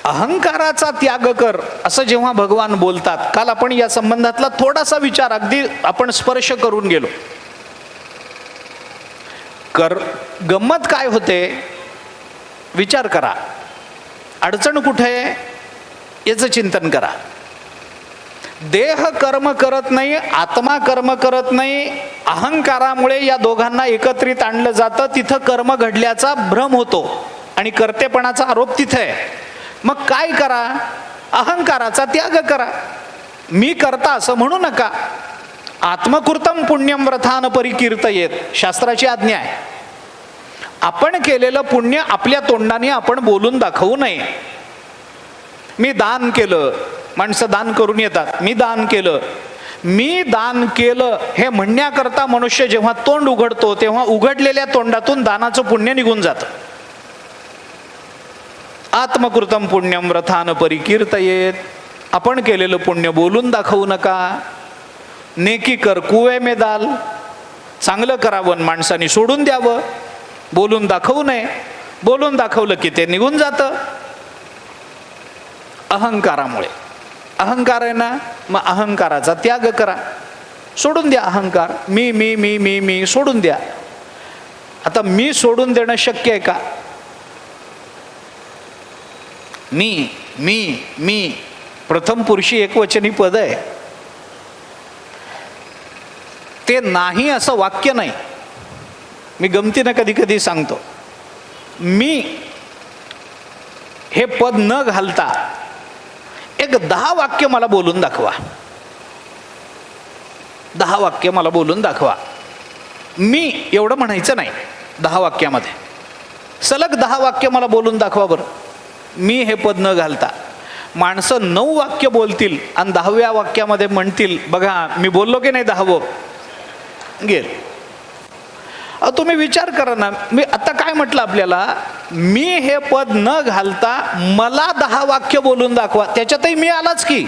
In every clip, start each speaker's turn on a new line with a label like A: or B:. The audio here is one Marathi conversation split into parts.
A: अहंकाराचा त्याग कर असं जेव्हा भगवान बोलतात, काल आपण या संबंधातला थोडासा विचार अगदी आपण स्पर्श करून गेलो. गंमत काय होते विचार करा, अडचण कुठे आहे याचं चिंतन करा. देह कर्म करत नाही, आत्मा कर्म करत नाही, अहंकारामुळे या दोघांना एकत्रित आणलं जातं. तिथं कर्म घडल्याचा भ्रम होतो आणि कर्तेपणाचा आरोप तिथे आहे. मग काय करा? अहंकाराचा त्याग करा. मी करता असं म्हणू नका. आत्मकृतम पुण्यम व्रतान परिकीर्तयेत, शास्त्राची आज्ञा आहे. आपण केलेलं पुण्य आपल्या तोंडाने आपण बोलून दाखवू नये. मी दान केलं, माणसं दान करून येतात, मी दान केलं, मी दान केलं हे म्हणण्याकरता मनुष्य जेव्हा तोंड उघडतो तेव्हा उघडलेल्या तोंडातून दानाचं पुण्य निघून जातं. आत्मकृतम पुण्यम व्रतान परिकीर्तयेत, आपण केलेलं पुण्य बोलून दाखवू नका. नेकी कर कुवे में दाल, चांगलं करावं माणसाने सोडून द्यावं, बोलून दाखवू नये. बोलून दाखवलं की ते निघून जातं. अहंकारामुळे, अहंकार आहे ना, मग अहंकाराचा त्याग करा, सोडून द्या अहंकार. मी मी मी मी मी सोडून द्या. आता मी सोडून देणं शक्य आहे का? मी मी मी प्रथम पुरुषी एकवचनी पद आहे. ते नाही असं वाक्य नाही. मी गमतीनं कधी कधी सांगतो, मी हे पद न घालता एक 10 वाक्य मला बोलून दाखवा. 10 वाक्य मला बोलून दाखवा. मी एवढं म्हणायचं नाही. 10 वाक्यामध्ये सलग 10 वाक्य मला बोलून दाखवा बरं, मी हे पद न घालता. माणसं 9 वाक्य बोलतील आणि 10व्या वाक्यामध्ये म्हणतील, बघा मी बोललो की नाही 10वं गेल. तुम्ही विचार करा ना, मी आता काय म्हटलं आपल्याला, मी हे पद न घालता मला 10 वाक्य बोलून दाखवा. त्याच्यातही मी आलाच की.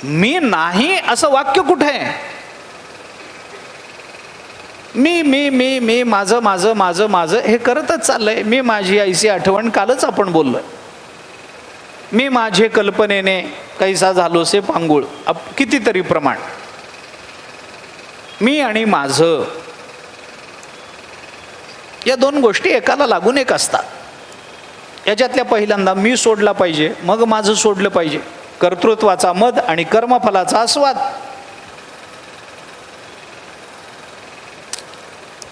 A: मी नाही असं वाक्य कुठे आहे? मी मी मी मी माझं माझं माझं माझं हे करतच चाललंय. मी माझी आईची आठवण कालच आपण बोललोय. मी माझे कल्पनेने कैसा झालोसे पांगुळ, कितीतरी प्रमाण. मी आणि माझं या 2 गोष्टी एकाला लागून एक असतात. याच्यातल्या पहिल्यांदा मी सोडला पाहिजे, मग माझं सोडलं पाहिजे. कर्तृत्वाचा मद आणि कर्मफलाचा आस्वाद.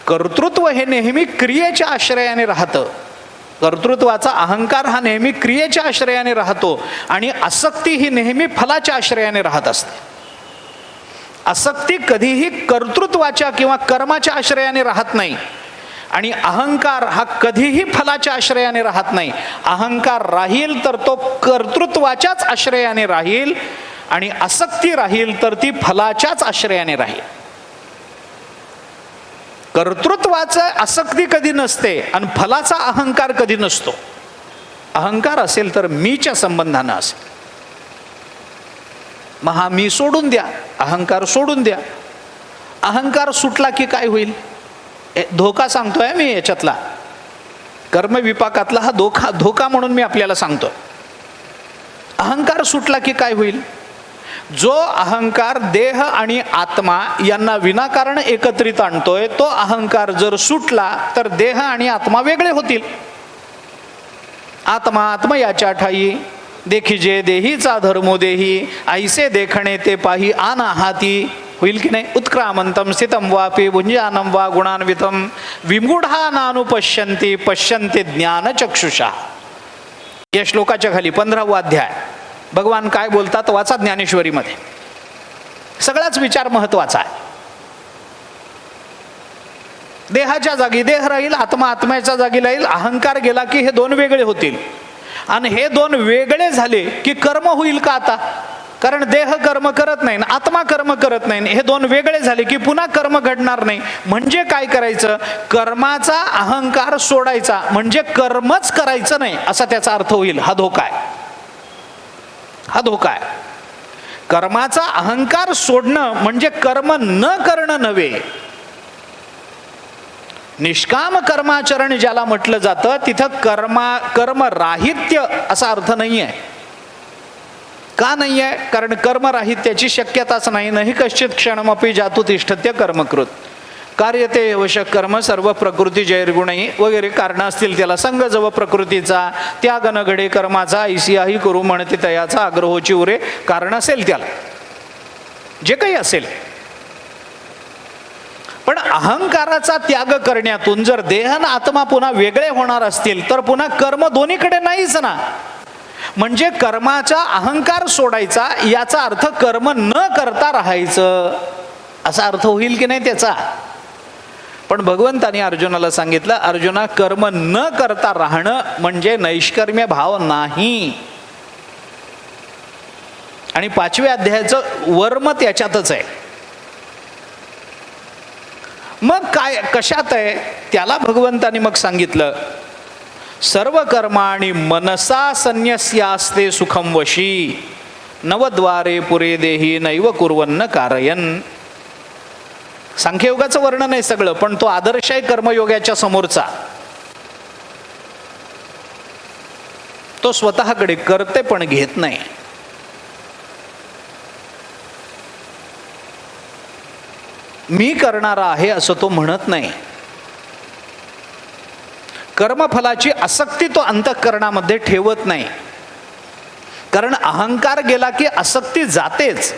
A: कर्तृत्व हे नेहमी क्रियेच्या आश्रयाने राहतं. कर्तृत्वाचा अहंकार हा नेहमी क्रियेच्या आश्रयाने राहतो आणि आसक्ती ही नेहमी फलाच्या आश्रयाने राहत असते. आसक्ती कधीही कर्तृत्वाच्या किंवा कर्माच्या आश्रयाने राहत नाही आणि अहंकार हा कधीही फलाच्या आश्रयाने राहत नाही. अहंकार राहील तर तो कर्तृत्वाच्याच आश्रयाने राहील आणि आसक्ती राहील तर ती फलाच्याच आश्रयाने राहील. कर्तृत्वाचं आसक्ती कधी नसते आणि फलाचा अहंकार कधी नसतो. अहंकार असेल तर मीच्या संबंधानं असेल. मग हा मी सोडून द्या, अहंकार सोडून द्या. अहंकार सुटला की काय होईल? धोका सांगतोय मी याच्यातला, कर्मविपाकातला हा धोका म्हणून मी आपल्याला सांगतो. अहंकार सुटला की काय होईल? जो अहंकार देह आणि आत्मा यांना विनाकारण एकत्रित आणतोय, तो अहंकार जर सुटला तर देह आणि आत्मा वेगळे होतील. आत्मा आत्मयाच्या ठाई देखिजे देहीचा धर्मो देही, ऐसे देखणे ते पाही आना हाती. होईल की नाही? उत्क्रामंतम स्थितम वापे भुंजानम वा गुणान्वितम विमूढा नानुपश्यन्ति पश्यन्ति ज्ञानचक्षुषा. या श्लोकाच्या खाली 15वा अध्याय भगवान काय बोलतात वाचा ज्ञानेश्वरीमध्ये. सगळाच विचार महत्वाचा आहे. देहाच्या जागी देह राहील, आत्मा आत्म्याच्या जागी राहील. अहंकार गेला की हे 2 वेगळे होतील आणि हे 2 वेगळे झाले की कर्म होईल का आता? कारण देह कर्म करत नाही, आत्मा कर्म करत नाही. हे 2 वेगळे झाले की पुन्हा कर्म घडणार नाही. म्हणजे काय करायचं? कर्माचा अहंकार सोडायचा, म्हणजे कर्मच करायचं नाही असा त्याचा अर्थ होईल. हा धोका आहे. हा धोका आहे. कर्माचा अहंकार सोडणं म्हणजे कर्म न करणं नव्हे. निष्काम कर्माचरण ज्याला म्हटलं जातं तिथं कर्मराहित्य असा अर्थ नाही आहे. का नाही आहे? कारण कर्मराहित्याची शक्यताच नाही. नाही कश्चित क्षणमपि जातु तिष्ठत्य कर्मकृत कार्यते वशक कर्म सर्व प्रकृती जैर्गुणी वगैरे कारणं असतील त्याला. संग जव प्रकृतीचा त्याग न घडे कर्माचा ऐसियाही करू म्हणते तयाचा आग्रहोची उरे कारण असेल त्याला, जे काही असेल. पण अहंकाराचा त्याग करण्यातून जर देह आणि आत्मा पुन्हा वेगळे होणार असतील तर पुन्हा कर्म दोन्हीकडे नाहीच ना. म्हणजे कर्माचा अहंकार सोडायचा याचा अर्थ कर्म न करता राहायचं असा अर्थ होईल की नाही त्याचा. पण भगवंतानी अर्जुनाला सांगितलं, अर्जुना कर्म न करता राहणं म्हणजे नैष्कर्म्य भाव नाही. आणि 5व्या अध्यायाचं वर्म त्याच्यातच आहे. मग काय कशात आहे त्याला भगवंतानी मग सांगितलं, सर्व कर्माणि मनसा संन्यस्यास्ते सुखम वशी नवद्वारे पुरे देही नैव कुर्वन्न कारयन. सांख्ययोगाचं वर्णन आहे सगळं, पण तो आदर्श आहे कर्मयोगाच्या समोरचा. तो स्वतःकडे करते पण घेत नाही. मी करणारा आहे असं तो म्हणत नाही. कर्मफलाची आसक्ती तो अंतःकरणामध्ये ठेवत नाही. कारण अहंकार गेला की आसक्ती जातेच,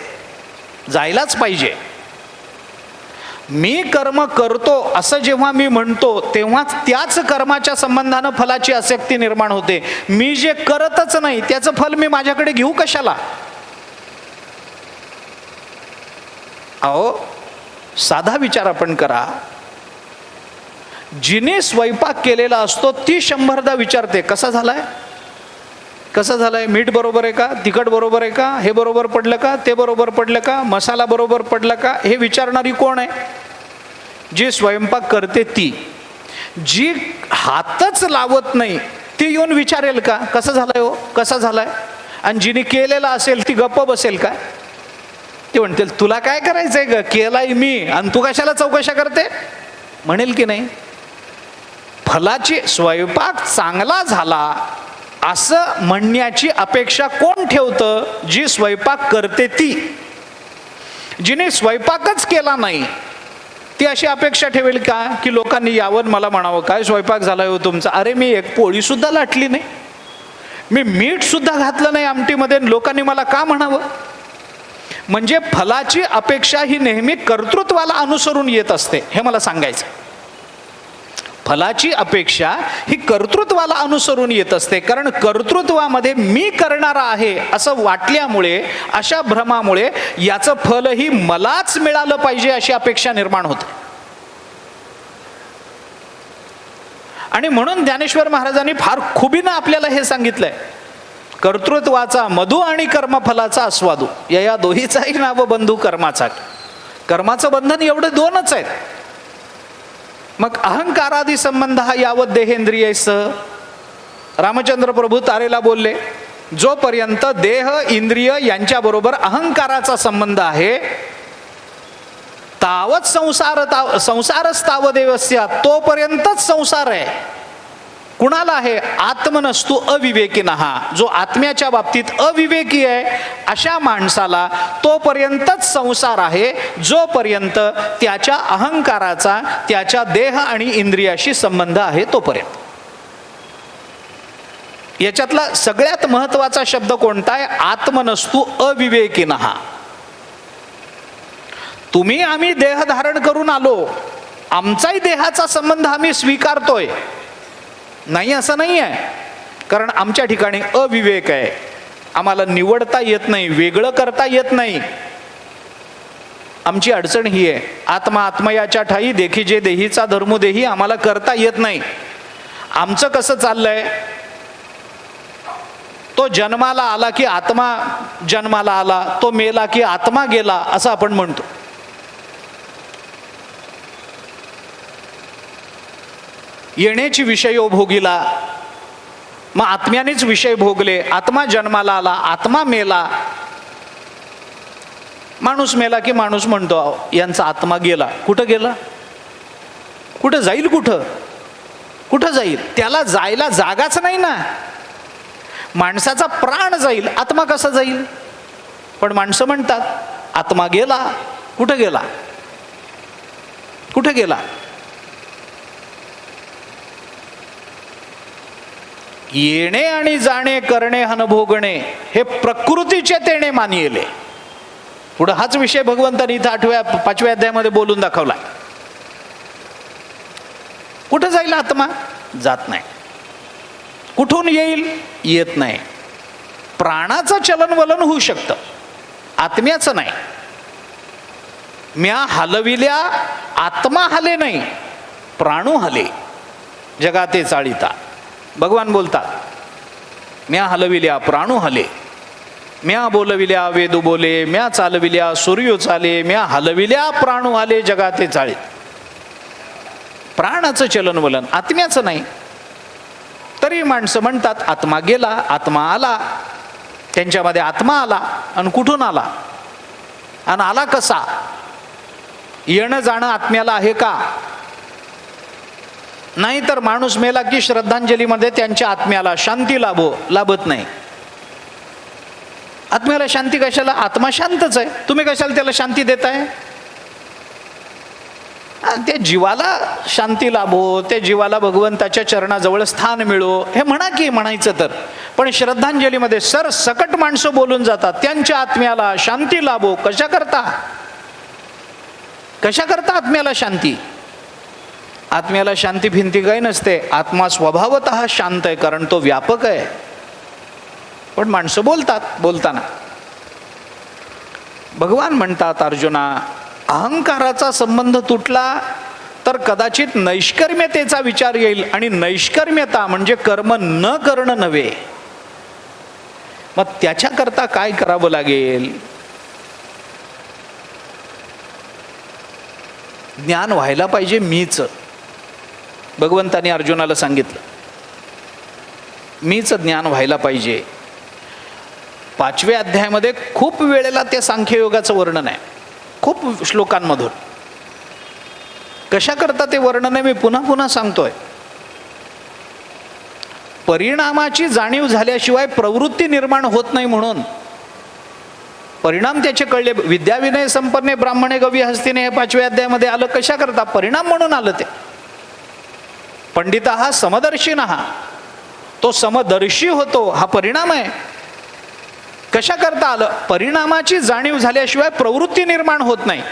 A: जायलाच पाहिजे. मी कर्म करतो असं जेव्हा मी म्हणतो तेव्हाच त्याच कर्माच्या संबंधानं फलाची आसक्ती निर्माण होते. मी जे करतच नाही त्याचं फल मी माझ्याकडे घेऊ कशाला. अहो साधा विचार आपण करा. जिने स्वयंपाक केलेला असतो ती 100दा विचारते कसा झालाय, कसा झालाय, मीठ बरोबर आहे का, तिखट बरोबर आहे का, हे बरोबर पडलं का, ते बरोबर पडलं का, मसाला बरोबर पडला का. हे विचारणारी कोण आहे? जी स्वयंपाक करते ती. जी हातच लावत नाही ती येऊन विचारेल का कसं झालंय हो, कसा झालाय. आणि जिने केलेला असेल ती गप्प बसेल का? ते म्हणतील तुला काय करायचंय ग, केलाय मी आणि तू कशाला चौकशा करते, म्हणेल की नाही. फलाची स्वयंपाक चांगला झाला असं म्हणण्याची अपेक्षा कोण ठेवतं? जी स्वयंपाक करते ती. जिने स्वयंपाकच केला नाही ती अशी अपेक्षा ठेवेल का की लोकांनी यावं मला म्हणावं काय स्वयंपाक झालाय हो तुमचा. अरे मी एक पोळी सुद्धा लाटली नाही, मी मीठ सुद्धा घातलं नाही आमटीमध्ये, लोकांनी मला का म्हणावं. म्हणजे फलाची अपेक्षा ही नेहमी कर्तृत्वाला अनुसरून येत असते, हे मला सांगायचं. फलाची अपेक्षा ही कर्तृत्वाला अनुसरून येत असते. कारण कर्तृत्वामध्ये मी करणारा आहे असं वाटल्यामुळे, अशा भ्रमामुळे याचं फलही मलाच मिळालं पाहिजे अशी अपेक्षा निर्माण होते. आणि म्हणून ज्ञानेश्वर महाराजांनी फार खुबीनं आपल्याला हे सांगितलंय, कर्तृत्वाचा मधु आणि कर्मफलाचा आस्वादू या दोहीचाही नाव बंधू कर्माचा. कर्माचं बंधन एवढं दोनच आहेत. मग अहंकारादी संबंध हा यावत देहेंद्रियसह. रामचंद्र प्रभू तारेला बोलले, जोपर्यंत देह इंद्रिय यांच्याबरोबर अहंकाराचा संबंध आहे तावत संसारस्तावदेवस्या, तोपर्यंतच संसार आहे. कुणाला आहे? आत्मनस्तु अविवेकिनः, जो आत्म्याच्या बाबतीत अविवेकी आहे अशा माणसाला तोपर्यंतच संसार आहे जोपर्यंत त्याच्या अहंकाराचा त्याच्या देह आणि इंद्रियाशी संबंध आहे तोपर्यंत. याच्यातला सगळ्यात महत्वाचा शब्द कोणता आहे? आत्मनस्तु अविवेकिनः. तुम्ही आम्ही देह धारण करून आलो, आमचाही देहाचा संबंध आम्ही स्वीकारतोय नाही असं नाही आहे. कारण आमच्या ठिकाणी अविवेक आहे, आम्हाला निवडता येत नाही, वेगळं करता येत नाही. आमची अडचण ही आहे, आत्मा आत्मयाच्या ठाई देखी जे देहीचा धर्म देही आम्हाला करता येत नाही. आमचं कसं चाललंय, तो जन्माला आला की आत्मा जन्माला आला, तो मेला की आत्मा गेला असं आपण म्हणतो. येण्याची विषय भोगिला, मग आत्म्यानेच विषय भोगले. आत्मा जन्माला आला, आत्मा मेला. माणूस मेला की माणूस म्हणतो यांचा आत्मा गेला. कुठं गेला? कुठं जाईल? कुठं जाईल? त्याला जायला जागाच नाही ना. माणसाचा प्राण जाईल, आत्मा कसा जाईल? पण माणसं म्हणतात आत्मा गेला. कुठं गेला? कुठं गेला? येणे आणि जाणे, करणे हनभोगणे, हे प्रकृतीचे तेणे मानिले. पुढं हाच विषय भगवंतांनी इथं 5व्या अध्यायामध्ये बोलून दाखवला. कुठं जाईल आत्मा? जात नाही. कुठून येईल? येत नाही. प्राणाचं चलनवलन होऊ शकतं, आत्म्याचं नाही. म्या हलविल्या आत्मा हले नाही, प्राणू हले जगाते चाळिता. भगवान बोलतात, म्या हलविल्या प्राणू हले, म्या बोलविल्या वेदू बोले, म्या चालविल्या सूर्यो चाले, म्या हलविल्या प्राणू हले जगाते चाळीत. प्राणाचं चलनवलन, आत्म्याचं नाही. तरी माणसं म्हणतात आत्मा गेला, आत्मा आला. त्यांच्यामध्ये आत्मा आला, आणि कुठून आला? आणि आला कसा? येणं जाणं आत्म्याला आहे का? नाही तर माणूस मेला की श्रद्धांजलीमध्ये त्यांच्या आत्म्याला शांती लाभत नाही. आत्म्याला शांती कशाला? आत्मा शांतच आहे, तुम्ही कशाला त्याला शांती देताय? त्या जीवाला शांती लाभो, त्या जीवाला भगवंताच्या चरणाजवळ स्थान मिळो, हे म्हणा की म्हणायचं तर. पण श्रद्धांजलीमध्ये सरसकट माणसं बोलून जातात त्यांच्या आत्म्याला शांती लाभो. कशा करता आत्म्याला शांती? आत्म्याला शांती भिंती काही नसते. आत्मा स्वभावतः शांत आहे, कारण तो व्यापक आहे. पण माणसं बोलतात. बोलताना भगवान म्हणतात, अर्जुना, अहंकाराचा संबंध तुटला तर कदाचित नैष्कर्म्यतेचा विचार येईल. आणि नैष्कर्म्यता म्हणजे कर्म न करणं नव्हे. मग त्याच्याकरता काय करावं लागेल? ज्ञान व्हायला पाहिजे मीच. भगवंतानी अर्जुनाला सांगितलं, मीच ज्ञान व्हायला पाहिजे. 5व्या अध्यायामध्ये खूप वेळेला त्या सांख्ययोगाचं वर्णन आहे, खूप श्लोकांमधून. कशा करता ते वर्णन आहे मी पुन्हा पुन्हा सांगतोय. परिणामाची जाणीव झाल्याशिवाय प्रवृत्ती निर्माण होत नाही, म्हणून परिणाम त्याचे कळले. विद्याविनय संपन्ने ब्राह्मणे गवी हस्तिने हे 5व्या अध्यायामध्ये आलं. कशा करता? परिणाम म्हणून आलं ते. पंडिता हा समदर्शीन, हा तो समदर्शी होतो, हा परिणाम आहे. कशा करता आलं? परिणामाची जाणीव झाल्याशिवाय प्रवृत्ती निर्माण होत नाही.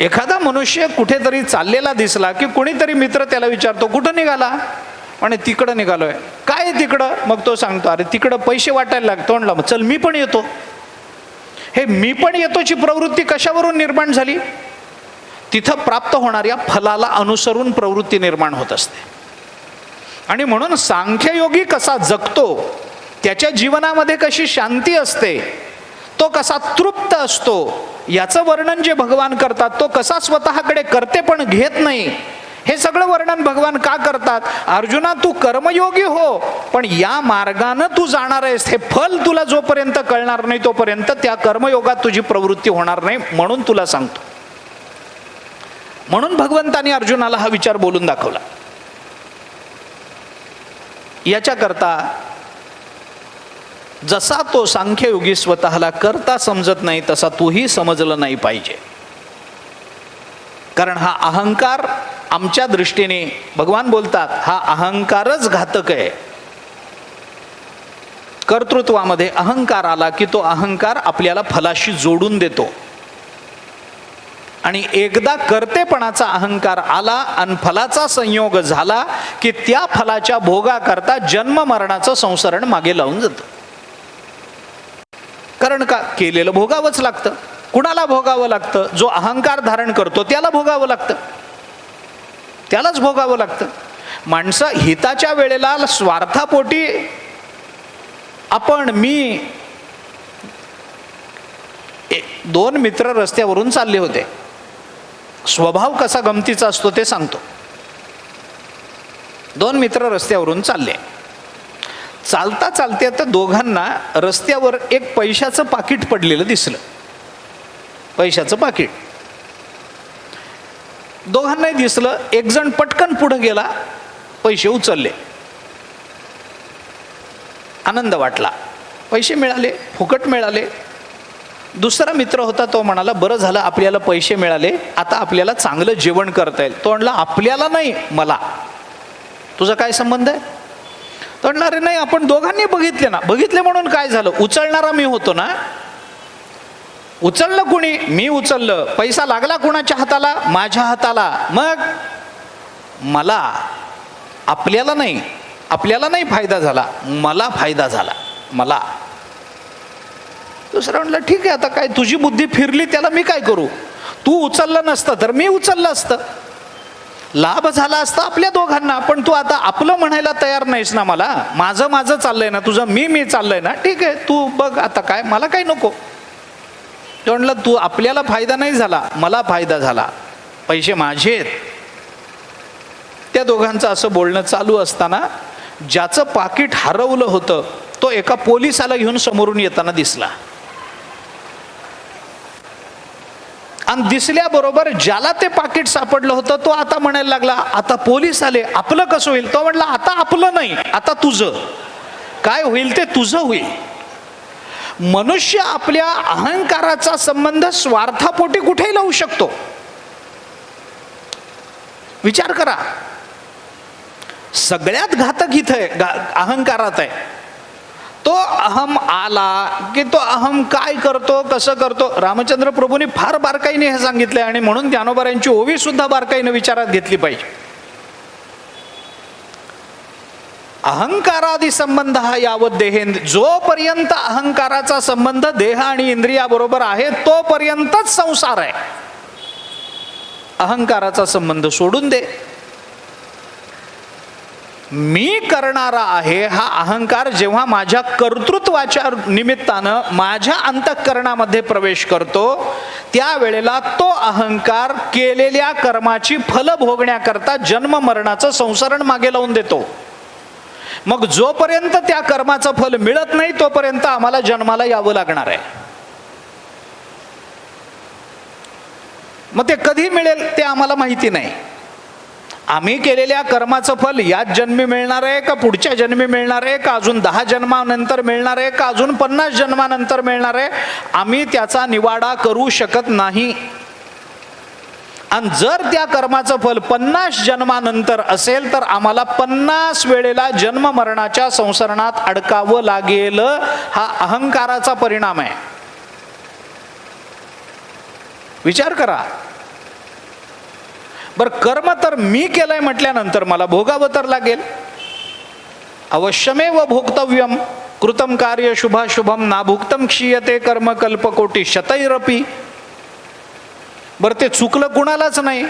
A: एखादा मनुष्य कुठेतरी चाललेला दिसला की कोणीतरी मित्र त्याला विचारतो, कुठं निघाला? आणि तिकडं निघालोय. काय तिकडं? मग तो सांगतो, अरे तिकडं पैसे वाटायला लागतो. म्हणलं चल मी पण येतो. हे मी पण येतोची प्रवृत्ती कशावरून निर्माण झाली? तिथं प्राप्त होणाऱ्या फलाला अनुसरून प्रवृत्ती निर्माण होत असते. आणि म्हणून सांख्ययोगी कसा जगतो, त्याच्या जीवनामध्ये कशी शांती असते, तो कसा तृप्त असतो, याचं वर्णन जे भगवान करतात. तो कसा स्वतःकडे करते पण घेत नाही, हे सगळं वर्णन भगवान का करतात? अर्जुना, तू कर्मयोगी हो, पण या मार्गानं तू जाणार आहेस. हे फल तुला जोपर्यंत कळणार नाही तोपर्यंत त्या कर्मयोगात तुझी प्रवृत्ती होणार नाही, म्हणून तुला सांगतो. म्हणून भगवंतानी अर्जुनाला हा विचार बोलून दाखवला. याच्याकरता जसा तो सांख्ययोगी स्वतःला करता समजत नाही, तसा तूही समजलं नाही पाहिजे. कारण हा अहंकार आमच्या दृष्टीने, भगवान बोलतात, हा अहंकारच घातक आहे. कर्तृत्वामध्ये अहंकार आला की तो अहंकार आपल्याला फलाशी जोडून देतो. आणि एकदा कर्तेपणाचा अहंकार आला आणि फलाचा संयोग झाला की त्या फलाच्या भोगाकरता जन्म मरणाचं संसरण मागे लावून जातं. कारण का? केलेलं भोगावंच लागतं. कुणाला भोगावं लागतं? जो अहंकार धारण करतो त्याला भोगावं लागतं, त्यालाच भोगावं लागतं. माणसं हिताच्या वेळेला स्वार्थापोटी आपण, मी, 2 मित्र रस्त्यावरून चालले होते. स्वभाव कसा गमतीचा असतो ते सांगतो. 2 मित्र रस्त्यावरून चालले. चालता चालते आता दोघांना रस्त्यावर एक पैशाचं पाकिट पडलेलं दिसलं. पैशाचं पाकिट. दोघांनाही दिसलं. एक जण पटकन पुढे गेला, पैसे उचलले, आनंद वाटला, पैसे मिळाले, फुकट मिळाले. दुसरा मित्र होता, तो म्हणाला बरं झालं आपल्याला पैसे मिळाले, आता आपल्याला चांगलं जेवण करता येईल. तो म्हणला आपल्याला नाही, मला. तुझा काय संबंध आहे? तो म्हणला अरे नाही, आपण दोघांनी बघितले ना. बघितले म्हणून काय झालं? उचलणारा मी होतो ना. उचललं कुणी? मी उचललं. पैसा लागला कुणाच्या हाताला? माझ्या हाताला. मग मला, आपल्याला नाही, आपल्याला नाही फायदा झाला, मला फायदा झाला, मला. दुसरा म्हणलं ठीक आहे, आता काय तुझी बुद्धी फिरली, त्याला मी काय करू? तू उचललं नसतं तर मी उचललं असतं, लाभ झाला असता आपल्या दोघांना. पण तू आता आपलं म्हणायला तयार नाहीस ना मला. माझं माझं चाललंय ना, तुझं मी चाललंय ना. ठीक आहे, तू बघ आता काय, मला काय नको. तो म्हणलं तू, आपल्याला फायदा नाही झाला, मला फायदा झाला, पैसे माझे आहेत. त्या दोघांचं असं बोलणं चालू असताना ज्याचं पाकिट हरवलं होतं तो एका पोलिसाला घेऊन समोरून येताना दिसला. आणि दिसल्याबरोबर ज्याला ते पाकिट सापडलं होतं तो आता म्हणायला लागला आता पोलीस आले, आपलं कसं होईल? तो म्हणला आता आपलं नाही, आता तुझं. काय होईल ते तुझं होईल. मनुष्य आपल्या अहंकाराचा संबंध स्वार्थापोटी कुठेही लावू शकतो. विचार करा, सगळ्यात घातक इथं अहंकारात आहे. तो अहम आला की तो अहम काय करतो, कसं करतो. रामचंद्र प्रभूंनी फार बारकाईने हे सांगितलंय आणि म्हणून ज्ञानोबारांची ओवी सुद्धा बारकाईने विचारात घेतली पाहिजे. अहंकारादी संबंध हा यावत देहेंद्र, जोपर्यंत अहंकाराचा संबंध देह आणि इंद्रियाबरोबर आहे तोपर्यंतच संसार आहे. अहंकाराचा संबंध सोडून दे. मी करणारा आहे हा अहंकार जेव्हा माझ्या कर्तृत्वाच्या निमित्तानं माझ्या अंतःकरणामध्ये प्रवेश करतो त्यावेळेला तो अहंकार केलेल्या कर्माची फल भोगण्याकरता जन्म मरणाचं संसरण मागे लावून देतो. मग जोपर्यंत त्या कर्माचं फल मिळत नाही तोपर्यंत आम्हाला जन्माला यावं लागणार आहे. मग ते कधी मिळेल ते आम्हाला माहिती नाही. आम्ही केलेल्या कर्माचं फल याच जन्मी मिळणार आहे का पुढच्या जन्मी मिळणार आहे का अजून 10 जन्मानंतर मिळणार आहे का अजून 50 जन्मानंतर मिळणार आहे, आम्ही त्याचा निवाडा करू शकत नाही. आणि जर त्या कर्माचं फल 50 जन्मानंतर असेल तर आम्हाला 50 वेळेला जन्म मरणाच्या संसरणात अडकावं लागेल. हा अहंकाराचा परिणाम आहे. विचार करा. बर, कर्म तर मी केलंय म्हटल्यानंतर मला भोगावं तर लागेल. अवश्यमेव भोक्तव्यम कृतम कार्य शुभाशुभम ना भुक्तम क्षीयते कर्म कल्पकोटी शतैरपी. बर, ते चुकलं कुणालाच नाही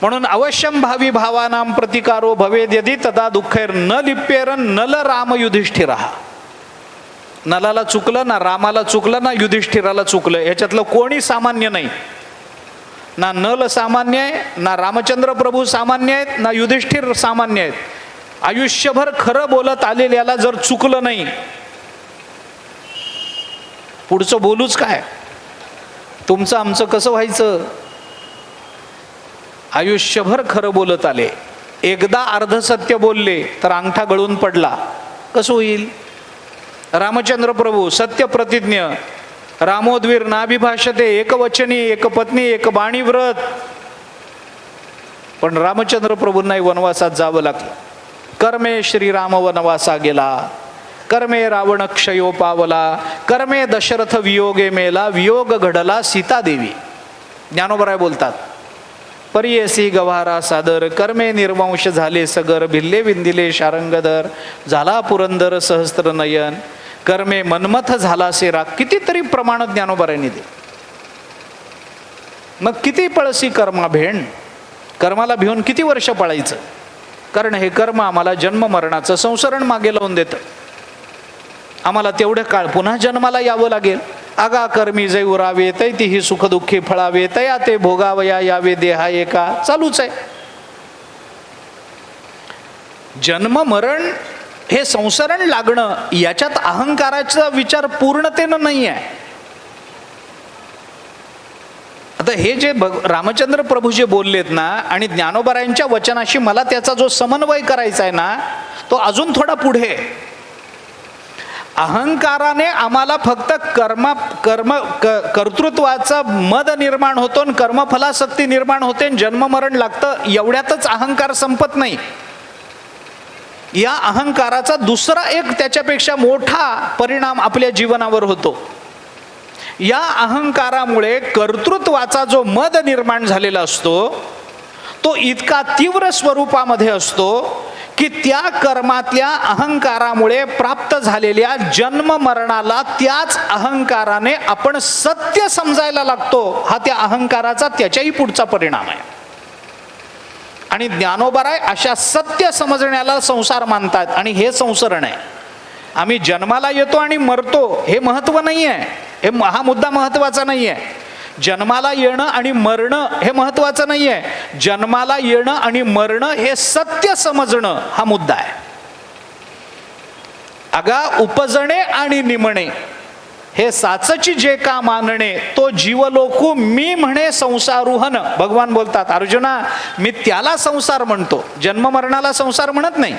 A: म्हणून अवश्यम भावी भावानाम प्रतिकारो भवेद यदि तदा दुःखैर न लिप्येरन नल राम युधिष्ठिरा. नलाला चुकलं ना, रामाला चुकलं ना, युधिष्ठिराला चुकलं. याच्यातलं कोणी सामान्य नाही. ना नल सामान्य आहे, ना रामचंद्र प्रभू सामान्य आहेत, ना युधिष्ठिर सामान्य आहेत. आयुष्यभर खरं बोलत आलेल्याला जर चुकलं नाही पुढचं बोलूच काय? तुमचं आमचं कसं व्हायचं? आयुष्यभर खरं बोलत आले, एकदा अर्धसत्य बोलले तर अंगठा गळून पडला, कसं होईल? रामचंद्र प्रभू सत्य प्रतिज्ञ, रामोद्वीर नाभिभाषते, एकवचनी, एकपत्नी, एक बाणी व्रत. पण रामचंद्र प्रभूंनाही वनवासात जावं लागलं. कर्मे श्रीराम वनवासा गेला, कर्मे रावण क्षयो पावला, कर्मे दशरथ वियोगे मेला, वियोग घडला सीतादेवी. ज्ञानोबराय बोलतात, परियसी गव्हारा सादर, कर्मे निर्वंश झाले सगर, भिल्ले विंदिले शारंगधर, झाला पुरंदर सहस्त्र नयन, कर्मे मनमथ झाला सेरा. कितीतरी प्रमाणात ज्ञानोबरायांनी दे. मग किती पळसी कर्मा भेण, कर्माला भिवून किती वर्ष पळायचं? कारण हे कर्म आम्हाला जन्म मरणाचं संसरण मागे लावून देतं. आम्हाला तेवढं काळ पुन्हा जन्माला यावं लागेल. आगा कर्मी जै उरावे तैती ही सुख दुःखी फळावे, तया ते भोगावया यावे देहा एका. चालूच आहे. जन्म मरण हे संसरण लागणं याच्यात अहंकाराचा विचार पूर्णतेनं नाही आहे. आता आता हे जे रामचंद्र प्रभू जे बोललेत ना, आणि ज्ञानोबारायांच्या वचनाशी मला त्याचा जो समन्वय करायचा आहे ना, तो अजून थोडा पुढे. अहंकाराने आम्हाला फक्त कर्तृत्वाचा मद निर्माण होतो आणि कर्मफलासक्ती निर्माण होते आणि जन्ममरण लागतं, एवढ्यातच अहंकार संपत नाही. या अहंकाराचा दुसरा एक त्याच्यापेक्षा मोठा परिणाम आपल्या जीवनावर होतो. या अहंकारामुळे कर्तृत्वाचा जो मद निर्माण झालेला असतो तो इतका तीव्र स्वरूपामध्ये असतो की त्या कर्मातल्या अहंकारामुळे प्राप्त झालेल्या जन्म मरणाला त्याच अहंकाराने आपण सत्य समजायला लागतो. हा त्या अहंकाराचा त्याच्याही पुढचा परिणाम आहे. आणि ज्ञानोबाराय अशा सत्य समजण्याला संसार मानतात. आणि हे संसरण आहे. आम्ही जन्माला येतो आणि मरतो हे महत्व नाही आहे, हा मुद्दा महत्वाचा नाही आहे. जन्माला येणं आणि मरणं हे महत्वाचं नाही आहे. जन्माला येणं आणि मरणं हे सत्य समजणं हा मुद्दा आहे. अगा उपजणे आणि निमणे हे साचची जे का मानणे, तो जीवलोकू मी म्हणे संसारुहन. भगवान बोलतात, अर्जुना मी त्याला संसार म्हणतो, जन्म मरणाला संसार म्हणत नाही.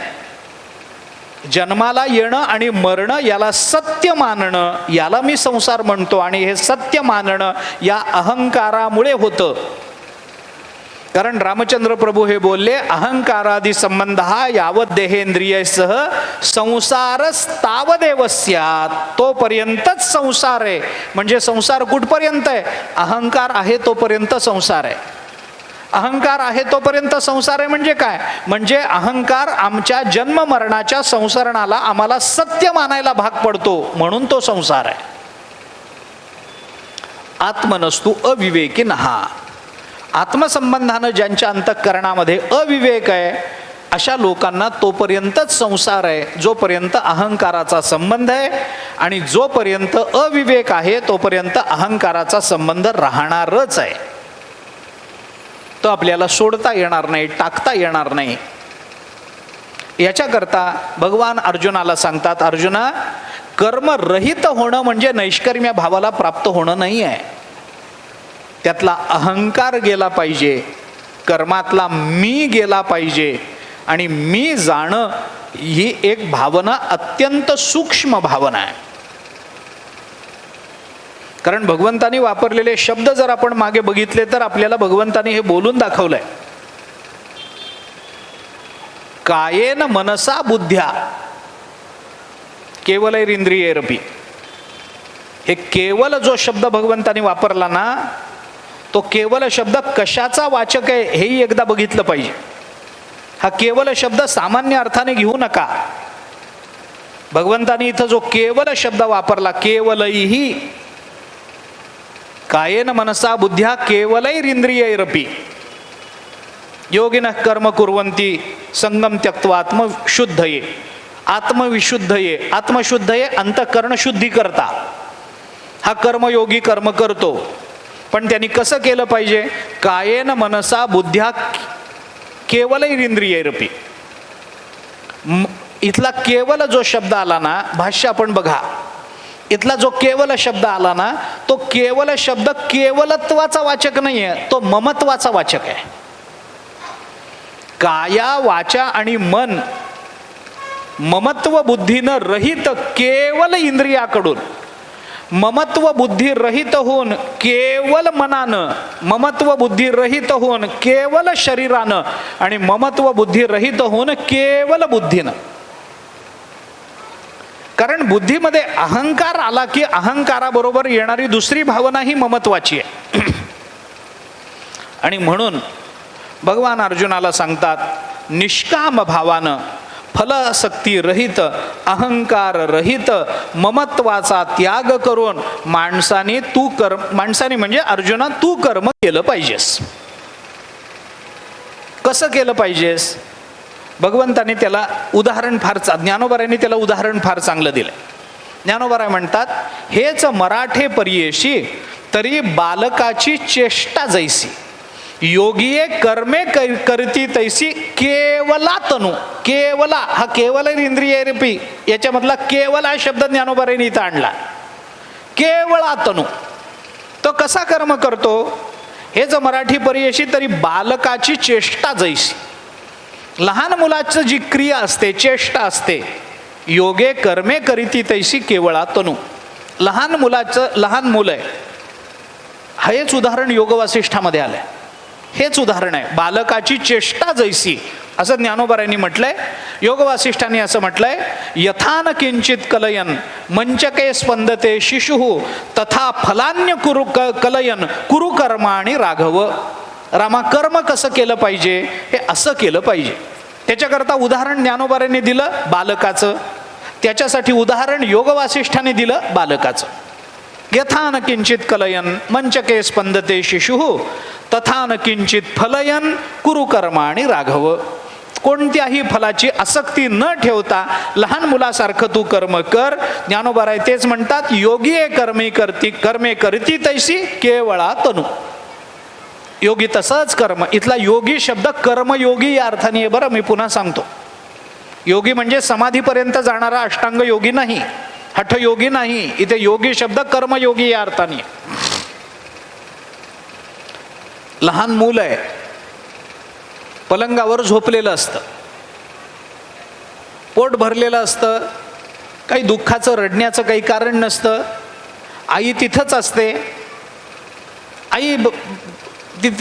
A: जन्माला येणं आणि मरणं याला सत्य मानणं, याला मी संसार म्हणतो. आणि हे सत्य मानणं या अहंकारामुळे होतं. कारण रामचंद्र प्रभू हे बोलले, अहंकारादि संबंध हा यावत देहेंद्रियसह संसारस्तावदेव स्यात्. तोपर्यंतच संसार आहे. म्हणजे संसार कुठपर्यंत आहे? अहंकार आहे तोपर्यंत संसार आहे. अहंकार आहे तोपर्यंत संसार आहे. म्हणजे काय? म्हणजे अहंकार आमच्या जन्म मरणाच्या संसरणाला आम्हाला सत्य मानायला भाग पडतो, म्हणून तो संसार आहे. आत्मनस्तु अविवेकी नहा. आत्मसंबंधानं ज्यांच्या अंतःकरणामध्ये अविवेक आहे अशा लोकांना तोपर्यंतच संसार आहे जोपर्यंत अहंकाराचा संबंध आहे. आणि जोपर्यंत अविवेक आहे तोपर्यंत अहंकाराचा संबंध राहणारच आहे. तो आपल्याला सोडता येणार नाही, टाकता येणार नाही. याच्याकरता भगवान अर्जुनाला सांगतात, अर्जुना कर्मरहित होणं म्हणजे नैष्कर्म्य भावाला प्राप्त होणं नाही आहे. त्यातला अहंकार गेला पाहिजे, कर्मातला मी गेला पाहिजे. आणि मी जाणं ही एक भावना अत्यंत सूक्ष्म भावना आहे. कारण भगवंतानी वापरलेले शब्द जर आपण मागे बघितले तर आपल्याला भगवंतानी हे बोलून दाखवलंय, कायेन मनसा बुद्ध्या केवलैरिंद्रियैरपि. हे केवल जो शब्द भगवंतानी वापरला ना, तो केवल शब्द कशाचा वाचक आहे हेही एकदा बघितलं पाहिजे. हा केवल शब्द सामान्य अर्थाने घेऊ नका. भगवंतानी इथं जो केवल शब्द वापरला, केवलैहि, कायेन मनसा बुद्ध्या केवलैरिंद्रियैरपि योगिनः कर्म कुर्वन्ति संगम त्यक्त्वा आत्मशुद्धये. आत्मविशुद्धये, आत्मशुद्धये अंतःकरण शुद्धी करता. हा कर्मयोगी कर्म करतो, पण त्यांनी कसं केलं पाहिजे? कायेन मनसा बुद्ध्या केवलैरिंद्रियैरपि. इथला केवल जो शब्द आला ना, भाष्य आपण बघा, इथला जो केवल शब्द आला ना, तो केवल शब्द केवलत्वाचा वाचक नाही आहे, तो ममत्वाचा वाचक आहे. काया वाचा आणि मन ममत्व बुद्धीनं रहित केवल इंद्रियाकडून, ममत्व बुद्धी रहित होऊन केवल मनानं, ममत्व बुद्धी रहित होऊन केवल शरीरानं, आणि ममत्व बुद्धी रहित होऊन केवल बुद्धीनं. कारण बुद्धीमध्ये अहंकार आला की अहंकाराबरोबर येणारी दुसरी भावना ही ममत्वाची आहे. आणि म्हणून भगवान अर्जुनाला सांगतात, निष्काम भावानं, फलासक्ती रहित, अहंकार रहित, ममत्वाचा त्याग करून माणसाने म्हणजे अर्जुना तू कर्म केलं पाहिजेस. कसं केलं पाहिजेस? भगवंताने त्याला उदाहरण ज्ञानोबारायांनी त्याला उदाहरण फार चांगलं दिलं. ज्ञानोबाराय म्हणतात, हेच मराठे परियेशी तरी बालकाची चेष्टा जैसी, योगिये कर्मे करती तैसी केवला तनु. केवला हा केवल इंद्रियैरपि याच्यामधला केवला शब्द ज्ञानोबारायांनी इथं आणला. केवळा तनु. तो कसा कर्म करतो? हेच मराठी परियशी तरी बालकाची चेष्टा जैसी. लहान मुलाचं जी क्रिया असते, चेष्टा असते, योगे कर्मे करीती तैसी केवळा तनू. लहान मुलं आहे, हेच उदाहरण योग वासिष्ठामध्ये आलंय. हेच उदाहरण आहे, बालकाची चेष्टा जैसी असं ज्ञानोबारायांनी म्हटलंय. योग वासिष्ठांनी असं म्हटलंय, यथा न किंचित कलयन मंचके स्पंदते शिशु तथा फलान्य कलयन कुरु कर्माणि राघव. रामा, कर्म कसं केलं पाहिजे, हे असं केलं पाहिजे. त्याच्याकरता उदाहरण ज्ञानोबारायांनी दिलं बालकाचं, त्याच्यासाठी उदाहरण योग वासिष्ठाने दिलं बालकाचं. यथा न किंचित कलयन मंचके स्पंदते शिशु तथा न किंचित फलयन कुरु कर्माणि राघव. कोणत्याही फलाची आसक्ती न ठेवता लहान मुलासारखं तू कर्म कर. ज्ञानोबाराय तेच म्हणतात, योगी कर्मे करती तैसी केवळा तनू. योगी तसंच कर्म. इथला योगी शब्द कर्मयोगी या अर्थाने आहे बरं, मी पुन्हा सांगतो. योगी म्हणजे समाधीपर्यंत जाणारा अष्टांग योगी नाही, हठयोगी नाही. इथे योगी शब्द कर्मयोगी या अर्थाने. लहान मूल आहे, पलंगावर झोपलेलं असतं, पोट भरलेलं असतं, काही दुःखाचं रडण्याचं काही कारण नसतं. आई तिथंच असते, आई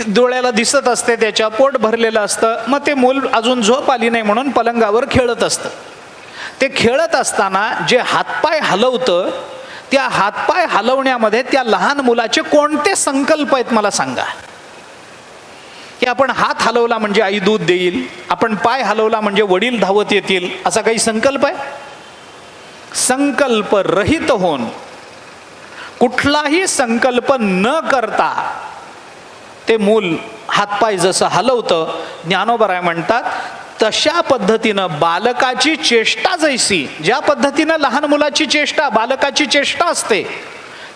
A: डोळ्याला दिसत असते, त्याच्या पोट भरलेलं असतं. मग ते मूल अजून झोप आली नाही म्हणून पलंगावर खेळत असतं. ते खेळत असताना जे हातपाय हलवतं, त्या हातपाय हलवण्यामध्ये त्या लहान मुलाचे कोणते संकल्प आहेत मला सांगा. की आपण हात हलवला म्हणजे आई दूध देईल, आपण पाय हलवला म्हणजे वडील धावत येतील, असा काही संकल्प आहे? संकल्प रहित होऊन, कुठलाही संकल्प न करता ते मूल हातपाय जसं हलवतं, ज्ञानोबाराय म्हणतात तशा पद्धतीनं बालकाची चेष्टा जैसी, ज्या पद्धतीनं लहान मुलाची चेष्टा, बालकाची चेष्टा असते,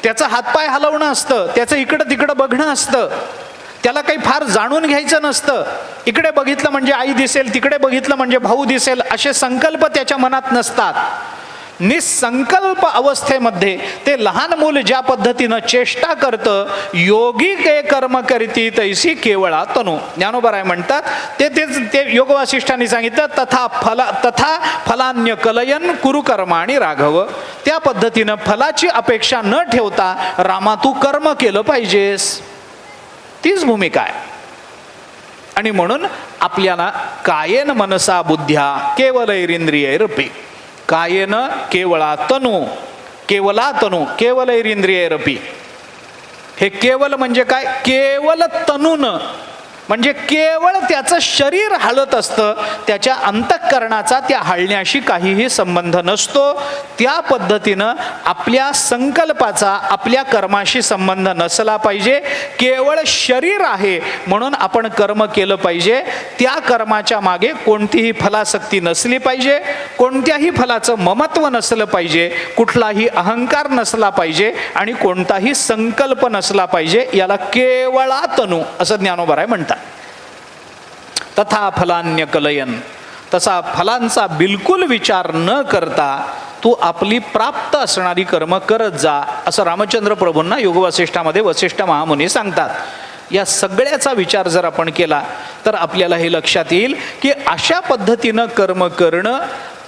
A: त्याचं हातपाय हलवणं असतं, त्याचं इकडं तिकडं बघणं असतं, त्याला काही फार जाणून घ्यायचं नसतं. इकडे बघितलं म्हणजे आई दिसेल, तिकडे बघितलं म्हणजे भाऊ दिसेल, असे संकल्प त्याच्या मनात नसतात. निसंकल्प अवस्थेमध्ये ते लहान मूल ज्या पद्धतीनं चेष्टा करतं, योगी के कर्म करीती तैसी केवळा तनू. ज्ञानोबाराय म्हणतात ते योग वासिष्ठांनी सांगितलं, तथा फलान्य कलयन कुरु कर्माणि राघव. त्या पद्धतीनं फलाची अपेक्षा न ठेवता रामा तू कर्म केलं पाहिजेस, तीच भूमिका आहे. आणि म्हणून आपल्याला कायेन मनसा बुद्ध्या केवलैरिंद्रियैरपि, कायेन केवळा तनू, केवला तनू केवलैरिंद्रियैरपि. हे केवल म्हणजे काय? केवल तनून म्हणजे केवळ त्याचं शरीर हलत असतं, त्याच्या अंतःकरणाचा त्या हलण्याशी काहीही संबंध नसतो. त्या पद्धतीनं आपल्या संकल्पाचा आपल्या कर्माशी संबंध नसला पाहिजे. केवळ शरीर आहे म्हणून आपण कर्म केलं पाहिजे. त्या कर्माच्या मागे कोणतीही फलासक्ती नसली पाहिजे, कोणत्याही फलाचं ममत्व नसलं पाहिजे, कुठलाही अहंकार नसला पाहिजे आणि कोणताही संकल्प नसला पाहिजे. याला केवळा तनू असं ज्ञानोबाराय म्हणतात. तथा फलान्य कलयन, तसा फलांचा बिलकुल विचार न करता तू आपली प्राप्त असणारी कर्म करत जा, असं रामचंद्र प्रभूंना योग वासिष्ठामध्ये वसिष्ठ महामुनी सांगतात. या सगळ्याचा विचार जर आपण केला तर आपल्याला हे लक्षात येईल की अशा पद्धतीनं कर्म करणं,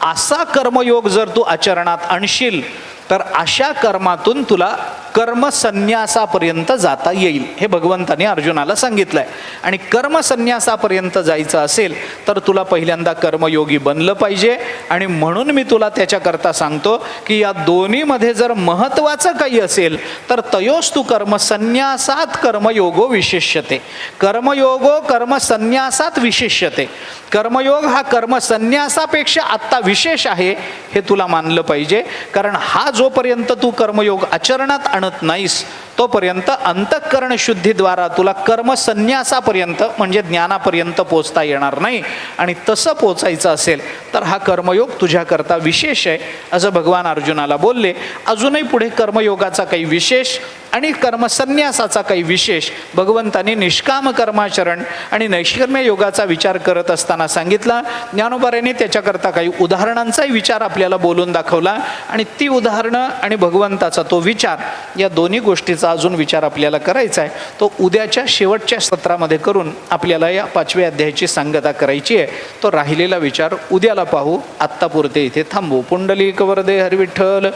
A: असा कर्मयोग जर तू आचरणात आणशील तर अशा कर्मातून तुला कर्मसन्यासापर्यंत जाता येईल. हे भगवंताने अर्जुनाला सांगितलंय. आणि कर्मसन्यासापर्यंत जायचं असेल तर तुला पहिल्यांदा कर्मयोगी बनलं पाहिजे. आणि म्हणून मी तुला त्याच्याकरता सांगतो की या दोन्हीमध्ये जर महत्त्वाचं काही असेल तर तयोस्तु कर्मसन्यासात कर्मयोगो विशिष्यते. कर्मयोगो कर्मसन्यासात विशिष्यते. कर्मयोग हा कर्मसन्यासापेक्षा आत्ता विशेष आहे हे तुला मानलं पाहिजे. कारण हा जोपर्यंत तू कर्मयोग आचरणात आणत नाहीस तोपर्यंत अंतःकरण शुद्धीद्वारा तुला कर्मसन्यासापर्यंत म्हणजे ज्ञानापर्यंत पोचता येणार नाही. आणि तसं पोचायचं असेल तर हा कर्मयोग तुझ्याकरता विशेष आहे असं भगवान अर्जुनाला बोलले. अजूनही पुढे कर्मयोगाचा काही विशेष आणि कर्मसन्यासाचा काही विशेष भगवंतांनी निष्काम कर्माचरण आणि नैष्कर्म्य योगाचा विचार करत असताना सांगितला. ज्ञानोबारांनी त्याच्याकरता काही उदाहरणांचाही विचार आपल्याला बोलून दाखवला आणि ती उदाहरणं आणि भगवंताचा तो विचार या दोन्ही गोष्टीचा अजून विचार आपल्याला करायचा आहे. तो उद्याच्या शेवटच्या सत्रामध्ये करून आपल्याला या 5व्या अध्यायाची सांगता करायची आहे. तो राहिलेला विचार उद्याला पाहू. आत्तापुरते इथे थांबू. पुंडलिक वरदे हरिविठ्ठल.